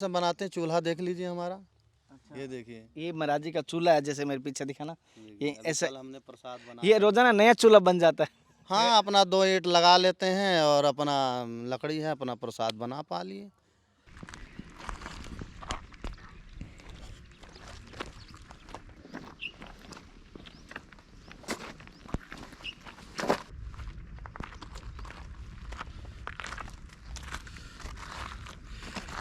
से बनाते हैं, चूल्हा देख लीजिए हमारा। अच्छा। ये देखिए, ये महाराज जी का चूल्हा है, जैसे मेरे पीछे दिखा ना। ये अभी ऐसे कल हमने प्रसाद ये बनाया। रोजाना नया चूल्हा बन जाता है। हाँ, अपना 2 ईंट लगा लेते हैं और अपना लकड़ी है, अपना प्रसाद बना पा लिए।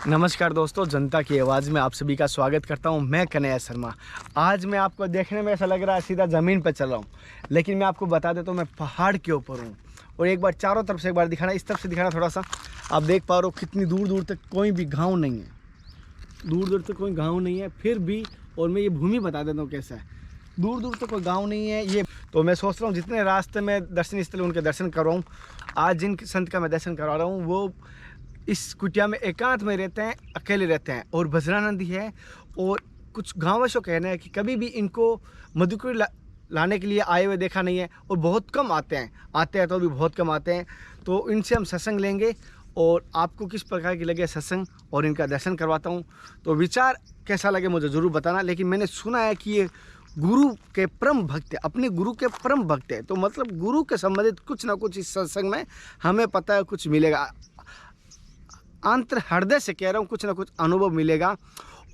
नमस्कार दोस्तों, जनता की आवाज़ में आप सभी का स्वागत करता हूं। मैं कन्हैया शर्मा। आज मैं आपको देखने में ऐसा लग रहा है सीधा ज़मीन पर चल रहा हूं, लेकिन मैं आपको बता देता हूं मैं पहाड़ के ऊपर हूं। और एक बार चारों तरफ से एक बार दिखाना, इस तरफ से दिखाना थोड़ा सा। आप देख पा रहे हो कितनी दूर दूर तक कोई भी गाँव नहीं है, दूर दूर तक कोई गाँव नहीं है फिर भी। और मैं ये भूमि बता देता हूँ कैसा है, दूर दूर तक कोई गाँव नहीं है ये। तो मैं सोच रहा हूँ जितने रास्ते में दर्शनीय स्थल उनके दर्शन करवाऊँ। आज जिन संत का मैं दर्शन करवा रहा हूँ वो इस कुटिया में एकांत में रहते हैं, अकेले रहते हैं और भजनानंदी है। और कुछ गाँववासियों का कहना है कि कभी भी इनको मधुकुरी लाने के लिए आए हुए देखा नहीं है, और बहुत कम आते हैं तो भी बहुत कम आते हैं। तो इनसे हम सत्संग लेंगे और आपको किस प्रकार की लगे सत्संग और इनका दर्शन करवाता हूँ। तो विचार कैसा लगे मुझे ज़रूर बताना। लेकिन मैंने सुना है कि ये गुरु के परम भक्त है, अपने गुरु के परम भक्त है, तो मतलब गुरु के संबंधित कुछ ना कुछ इस सत्संग में हमें पता है कुछ मिलेगा। अंतर हृदय से कह रहा हूँ, कुछ ना कुछ अनुभव मिलेगा।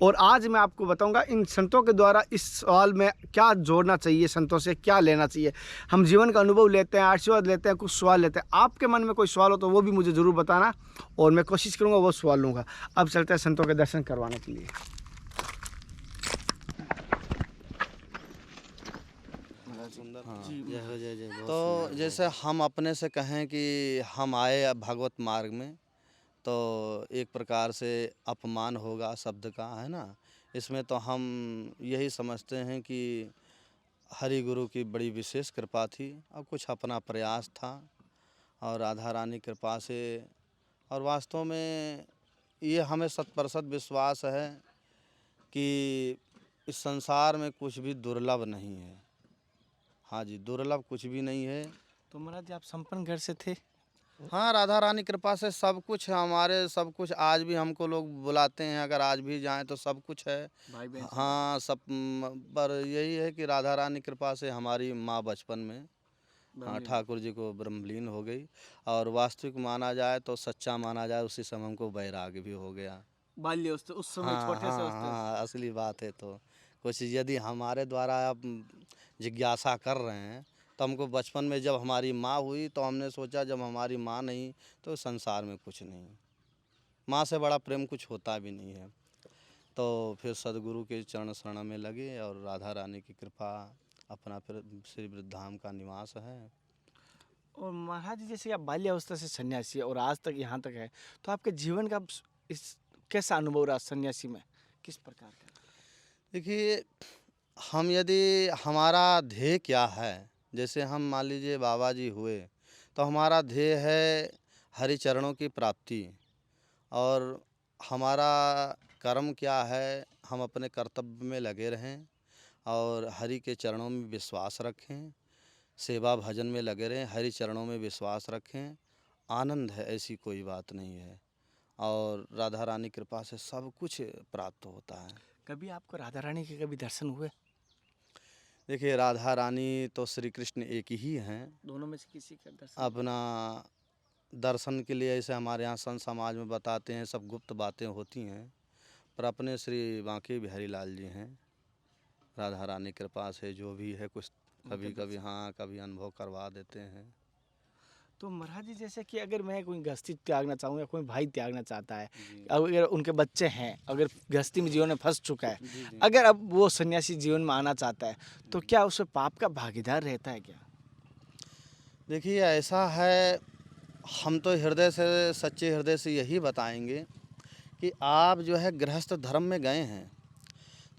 और आज मैं आपको बताऊंगा इन संतों के द्वारा इस सवाल में क्या जोड़ना चाहिए, संतों से क्या लेना चाहिए। हम जीवन का अनुभव लेते हैं, आशीर्वाद लेते हैं, कुछ सवाल लेते हैं। आपके मन में कोई सवाल हो तो वो भी मुझे ज़रूर बताना और मैं कोशिश करूँगा वो सवाल लूँगा। अब चलते हैं संतों के दर्शन करवाने के लिए। सुंदर, हाँ, जय हो, जय जय। तो जैसे हम अपने से कहें कि हम आए अब भगवत मार्ग में, तो एक प्रकार से अपमान होगा शब्द का, है ना। इसमें तो हम यही समझते हैं कि हरि गुरु की बड़ी विशेष कृपा थी और कुछ अपना प्रयास था और राधा रानी कृपा से। और वास्तव में ये हमें 100% विश्वास है कि इस संसार में कुछ भी दुर्लभ नहीं है। हाँ जी, दुर्लभ कुछ भी नहीं है। तो महाराज जी आप संपन्न घर से थे? हाँ, राधा रानी कृपा से सब कुछ है हमारे, सब कुछ आज भी हमको लोग बुलाते हैं, अगर आज भी जाएं तो सब कुछ है। भाई बहन सब? हाँ, सब पर यही है कि राधा रानी कृपा से हमारी माँ बचपन में, हाँ, ठाकुर जी को ब्रह्मलीन हो गई। और वास्तविक माना जाए तो सच्चा माना जाए उसी समय हमको वैराग्य भी हो गया। बाल्य उस समय हाँ छोटे से हाँ हाँ, असली बात है। तो कुछ यदि हमारे द्वारा आप जिज्ञासा कर रहे हैं तो हमको बचपन में जब हमारी माँ हुई तो हमने सोचा जब हमारी माँ नहीं तो संसार में कुछ नहीं, माँ से बड़ा प्रेम कुछ होता भी नहीं है। तो फिर सदगुरु के चरण शरण में लगे और राधा रानी की कृपा, अपना फिर श्री वृद्धाम का निवास है। और महाराज जी जैसे आप बाल्यावस्था से सन्यासी है और आज तक यहाँ तक है, तो आपके जीवन का इस कैसा अनुभव रहा सन्यासी में, किस प्रकार का? देखिए, हम यदि हमारा ध्येय क्या है, जैसे हम मान लीजिए बाबा जी हुए तो हमारा ध्येय है हरि चरणों की प्राप्ति। और हमारा कर्म क्या है, हम अपने कर्तव्य में लगे रहें और हरि के चरणों में विश्वास रखें, सेवा भजन में लगे रहें, हरि चरणों में विश्वास रखें। आनंद है, ऐसी कोई बात नहीं है। और राधा रानी कृपा से सब कुछ प्राप्त होता है। कभी आपको राधा रानी के कभी दर्शन हुए? देखिए, राधा रानी तो श्री कृष्ण एक ही हैं। दोनों में से किसी का दर्शन? अपना दर्शन के लिए ऐसे हमारे यहाँ संत समाज में बताते हैं, सब गुप्त बातें होती हैं, पर अपने श्री बांके बिहारी लाल जी हैं, राधा रानी कृपा से जो भी है कुछ कभी कभी, हाँ, कभी अनुभव करवा देते हैं। तो महाराज जी जैसे कि अगर मैं कोई गृहस्थी त्यागना चाहूँ या कोई भाई त्यागना चाहता है, अगर उनके बच्चे हैं, अगर गृहस्थी में जीवन में फंस चुका है, अगर अब वो सन्यासी जीवन में आना चाहता है, तो क्या उसमें पाप का भागीदार रहता है क्या? देखिए, ऐसा है, हम तो हृदय से, सच्चे हृदय से यही बताएंगे कि आप जो है गृहस्थ धर्म में गए हैं,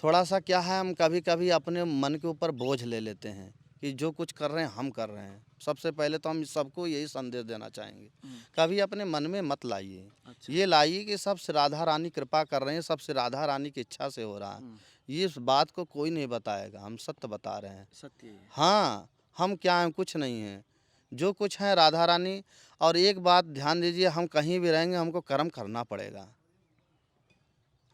थोड़ा सा क्या है, हम कभी कभी अपने मन के ऊपर बोझ ले लेते हैं कि जो कुछ कर रहे हैं हम कर रहे हैं। सबसे पहले तो हम सबको यही संदेश देना चाहेंगे, कभी अपने मन में मत लाइए। अच्छा। ये लाइए कि सब श्री राधा रानी कृपा कर रहे हैं, सब श्री राधा रानी की इच्छा से हो रहा है। ये इस बात को कोई नहीं बताएगा, हम सत्य बता रहे हैं। सत्य है। हाँ, हम क्या हैं, कुछ नहीं हैं, जो कुछ है राधा रानी। और एक बात ध्यान दीजिए, हम कहीं भी रहेंगे हमको कर्म करना पड़ेगा।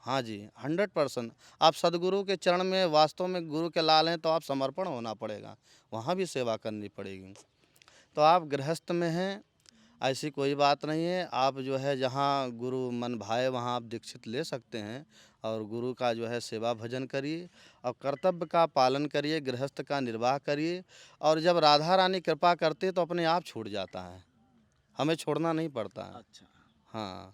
हाँ जी, 100%। आप सद्गुरु के चरण में वास्तव में गुरु के लाल हैं तो आप समर्पण होना पड़ेगा, वहाँ भी सेवा करनी पड़ेगी। तो आप गृहस्थ में हैं, ऐसी कोई बात नहीं है। आप जो है जहाँ गुरु मन भाए वहाँ आप दीक्षित ले सकते हैं और गुरु का जो है सेवा भजन करिए और कर्तव्य का पालन करिए, गृहस्थ का निर्वाह करिए। और जब राधा रानी कृपा करती है तो अपने आप छूट जाता है, हमें छोड़ना नहीं पड़ता है। अच्छा हाँ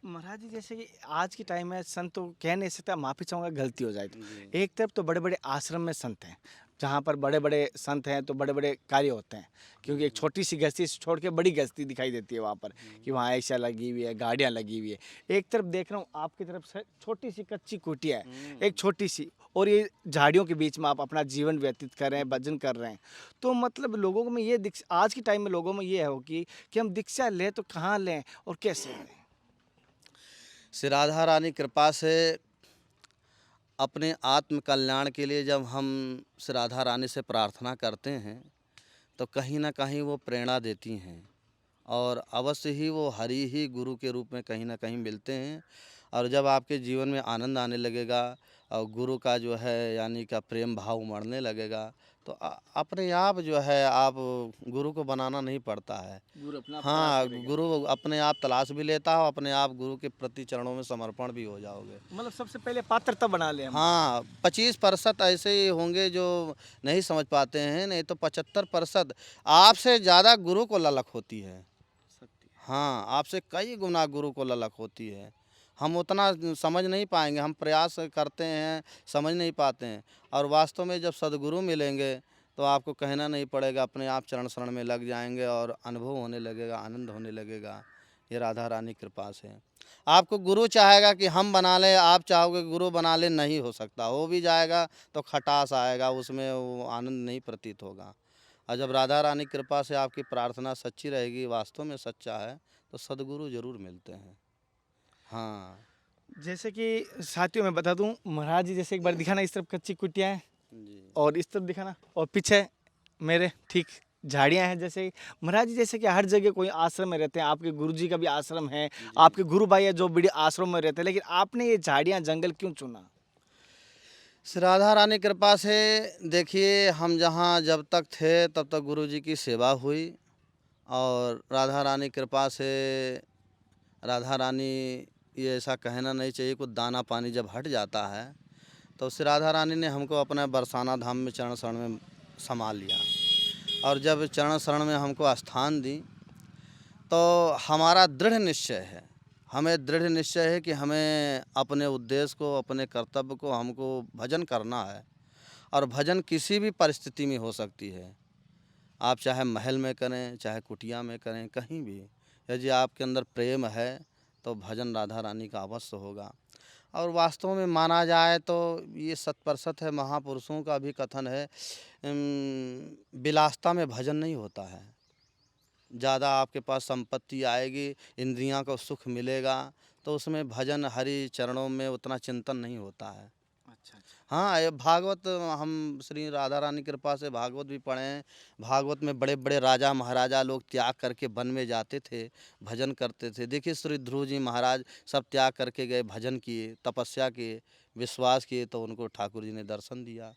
महाराज जी, जैसे कि आज के टाइम में संत तो कह नहीं सकता, माफ़ी चाहूँगा गलती हो जाए तो। जी। एक तरफ तो बड़े बड़े आश्रम में संत हैं, जहाँ पर बड़े बड़े संत हैं तो बड़े बड़े कार्य होते हैं, क्योंकि एक छोटी सी गस्ती से छोड़ के बड़ी गस्ती दिखाई देती है वहाँ पर, कि वहाँ ऐसा लगी हुई है, गाड़ियाँ लगी हुई है। एक तरफ देख रहा हूँ आपकी तरफ से छोटी सी कच्ची कुटिया है, एक छोटी सी, और ये झाड़ियों के बीच में आप अपना जीवन व्यतीत कर रहे हैं, भजन कर रहे हैं। तो मतलब लोगों में ये आज के टाइम में लोगों में ये हो कि हम दीक्षा लें तो कहाँ लें और कैसे लें। श्री राधा रानी कृपा से अपने आत्म कल्याण के लिए जब हम श्री राधा रानी से प्रार्थना करते हैं तो कहीं ना कहीं वो प्रेरणा देती हैं और अवश्य ही वो हरि ही गुरु के रूप में कहीं ना कहीं मिलते हैं। और जब आपके जीवन में आनंद आने लगेगा और गुरु का जो है यानी का प्रेम भाव उमड़ने लगेगा तो अपने आप जो है आप गुरु को बनाना नहीं पड़ता है। गुरु अपना आप तलाश हाँ, करेगा। गुरु अपने आप तलाश भी लेता है, अपने आप गुरु के प्रति चरणों में समर्पण भी हो जाओगे। मतलब सबसे पहले पात्रता बना ले हम। हाँ, 25% ऐसे ही होंगे जो नहीं समझ पाते हैं, नहीं तो 75% आपसे ज़्यादा गुरु को ललक होती है। सत्य। हाँ, आपसे कई गुना गुरु को ललक होती है। हम उतना समझ नहीं पाएंगे, हम प्रयास करते हैं, समझ नहीं पाते हैं। और वास्तव में जब सद्गुरु मिलेंगे तो आपको कहना नहीं पड़ेगा, अपने आप चरण शरण में लग जाएंगे और अनुभव होने लगेगा, आनंद होने लगेगा। ये राधा रानी कृपा से आपको गुरु चाहेगा कि हम बना लें, आप चाहोगे गुरु बना लें, नहीं हो सकता। हो भी जाएगा तो खटास आएगा, उसमें वो आनंद नहीं प्रतीत होगा। और जब राधा रानी कृपा से आपकी प्रार्थना सच्ची रहेगी, वास्तव में सच्चा है, तो सद्गुरु जरूर मिलते हैं। हाँ जैसे कि साथियों मैं बता दूं, महाराज जी जैसे एक बार दिखाना, इस तरफ कच्ची कुटिया है जी और इस तरफ दिखाना, और पीछे मेरे ठीक झाड़ियां हैं। जैसे महाराज जी जैसे कि हर जगह कोई आश्रम में रहते हैं, आपके गुरु जी का भी आश्रम है, आपके गुरु भाई है जो बड़े आश्रम में रहते हैं, लेकिन आपने ये झाड़ियां जंगल क्यों चुना। श्री राधा रानी कृपा से देखिए, हम जहाँ जब तक थे तब तक गुरु जी की सेवा हुई और राधा रानी कृपा से राधा रानी, ये ऐसा कहना नहीं चाहिए, कुछ दाना पानी जब हट जाता है तो श्री राधा रानी ने हमको अपना बरसाना धाम में चरण शरण में संभाल लिया। और जब चरण शरण में हमको स्थान दी तो हमारा दृढ़ निश्चय है, हमें दृढ़ निश्चय है कि हमें अपने उद्देश्य को, अपने कर्तव्य को हमको भजन करना है। और भजन किसी भी परिस्थिति में हो सकती है, आप चाहे महल में करें, चाहे कुटिया में करें, कहीं भी यदि आपके अंदर प्रेम है तो भजन राधा रानी का अवश्य होगा। और वास्तव में माना जाए तो ये 100% है, महापुरुषों का भी कथन है, विलासिता में भजन नहीं होता है। ज़्यादा आपके पास संपत्ति आएगी, इंद्रियां को सुख मिलेगा, तो उसमें भजन हरि चरणों में उतना चिंतन नहीं होता है। अच्छा अच्छा। हाँ, ये भागवत, हम श्री राधा रानी कृपा से भागवत भी पढ़े हैं। भागवत में बड़े बड़े राजा महाराजा लोग त्याग करके वन में जाते थे, भजन करते थे। देखिए श्री ध्रुव जी महाराज सब त्याग करके गए, भजन किए, तपस्या किए, विश्वास किए, तो उनको ठाकुर जी ने दर्शन दिया।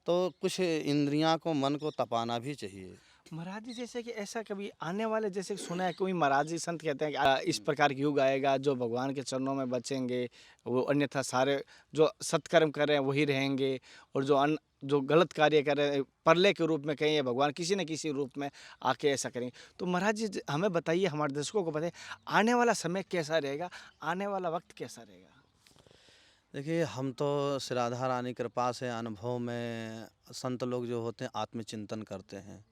तो कुछ इंद्रियां को, मन को तपाना भी चाहिए। महाराज जी जैसे कि ऐसा कभी आने वाले, जैसे सुना है कोई महाराज जी संत कहते हैं कि इस प्रकार का युग आएगा जो भगवान के चरणों में बचेंगे, वो अन्यथा सारे जो सत्कर्म कर रहे हैं वही रहेंगे, और जो गलत कार्य कर रहे हैं परले के रूप में कहीं भगवान किसी न किसी रूप में आके ऐसा करेंगे। तो महाराज जी हमें बताइए, हमारे दर्शकों को बताइए, आने वाला समय कैसा रहेगा, आने वाला वक्त कैसा रहेगा। देखिए, हम तो श्री राधा रानी कृपा से अनुभव में संत लोग जो होते हैं आत्मचिंतन करते हैं,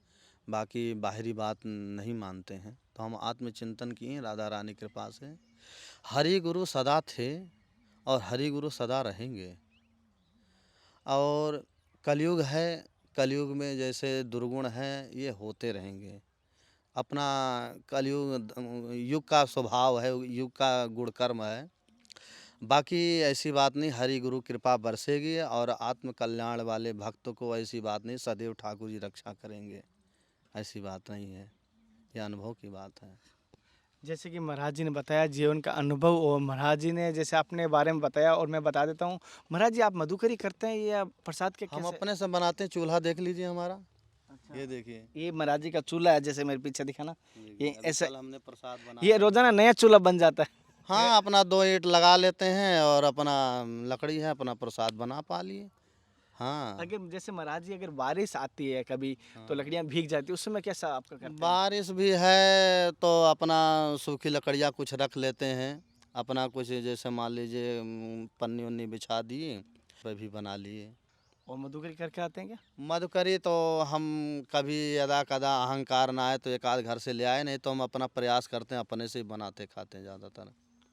बाकी बाहरी बात नहीं मानते हैं। तो हम आत्मचिंतन किए राधा रानी कृपा से। हरि गुरु सदा थे और हरि गुरु सदा रहेंगे। और कलयुग है, कलयुग में जैसे दुर्गुण हैं ये होते रहेंगे। अपना कलयुग युग का स्वभाव है, युग का गुण कर्म है। बाकी ऐसी बात नहीं, हरि गुरु कृपा बरसेगी और आत्म कल्याण वाले भक्तों को ऐसी बात नहीं, सदैव ठाकुर जी रक्षा करेंगे, ऐसी बात नहीं है, ये अनुभव की बात है। जैसे कि महाराज जी ने बताया जीवन का अनुभव, और महाराज जी ने जैसे अपने बारे में बताया, और मैं बता देता हूँ। महाराज जी, आप मधुकरी करते हैं या प्रसाद के हम कैसे? अपने से बनाते हैं, चूल्हा देख लीजिए हमारा। अच्छा। ये देखिए, ये महाराज जी का चूल्हा है, जैसे मेरे पीछे दिखा ना, ये अभी ऐसा, कल हमने प्रसाद ये बनाया। रोजाना नया चूल्हा बन जाता है। हाँ, अपना 2 ईंट लगा लेते हैं और अपना लकड़ी है, अपना प्रसाद बना पा लिए। हाँ, अगर जैसे महाराज जी, अगर बारिश आती है कभी, तो लकड़ियाँ भीग जाती है, उस समय कैसा आपका करते हैं? बारिश भी है तो अपना सूखी लकड़ियाँ कुछ रख लेते हैं। अपना कुछ जैसे मान लीजिए पन्नी उन्नी बिछा दिए, पे भी बना लिए। और मधुकरी करके आते हैं क्या? मधुकरी तो हम कभी यदा कदा अहंकार ना आए तो एक आध घर से ले आए, नहीं तो हम अपना प्रयास करते हैं, अपने से ही बनाते खाते हैं ज़्यादातर।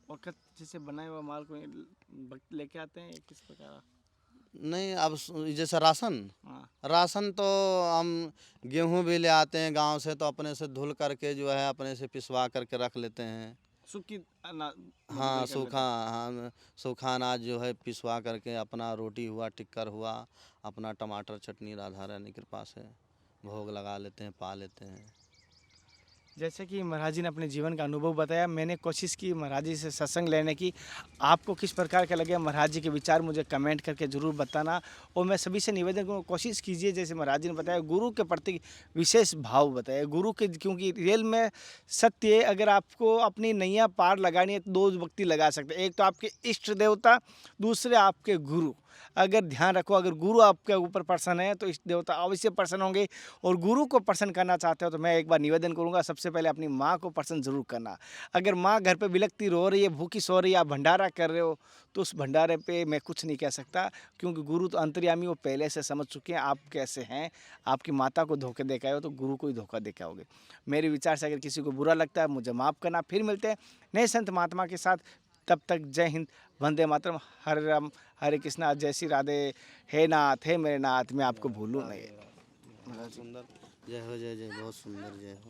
और जैसे बनाए हुआ माल को लेके आते हैं, किस प्रकार? नहीं, अब जैसे राशन, हाँ। राशन तो हम गेहूं भी ले आते हैं गांव से, तो अपने से धुल करके जो है अपने से पिसवा करके रख लेते हैं। सूखी हाँ, सूखा अनाज जो है पिसवा करके अपना रोटी हुआ, टिक्कर हुआ, अपना टमाटर चटनी राधा रानी कृपा से भोग लगा लेते हैं, पा लेते हैं। जैसे कि महाराज जी ने अपने जीवन का अनुभव बताया, मैंने कोशिश की महाराज जी से सत्संग लेने की। आपको किस प्रकार का लगे महाराज जी के विचार, मुझे कमेंट करके ज़रूर बताना। और मैं सभी से निवेदन करूँ, कोशिश कीजिए, जैसे महाराज जी ने बताया, गुरु के प्रति विशेष भाव बताया गुरु के, क्योंकि रियल में सत्य है। अगर आपको अपनी नैया पार लगानी है तो 2 व्यक्ति लगा सकते हैं, एक तो आपके इष्ट देवता, दूसरे आपके गुरु। अगर ध्यान रखो, अगर गुरु आपके ऊपर प्रसन्न है तो इष्ट देवता अवश्य प्रसन्न होंगे। और गुरु को प्रसन्न करना चाहते हो तो मैं एक बार निवेदन करूंगा, सबसे पहले अपनी माँ को प्रसन्न जरूर करना। अगर माँ घर पे बिलखती रो रही है, भूखी सो रही है, आप भंडारा कर रहे हो, तो उस भंडारे पे मैं कुछ नहीं कह सकता, क्योंकि गुरु तो अंतर्यामी, वो पहले से समझ चुके हैं आप कैसे हैं। आपकी माता को धोखे दे के आए हो तो गुरु को ही धोखा दे के आओगे। मेरे विचार से अगर किसी को बुरा लगता है, मुझे माफ़ करना। फिर मिलते हैं नए संत महात्मा के साथ, तब तक जय हिंद, वंदे मातरम, हरे राम हरे कृष्णा, जय श्री राधे। हे नाथ, हे मेरे नाथ, मैं आपको भूलूं नहीं। बहुत सुंदर, जय हो, जय जय, बहुत सुंदर, जय हो।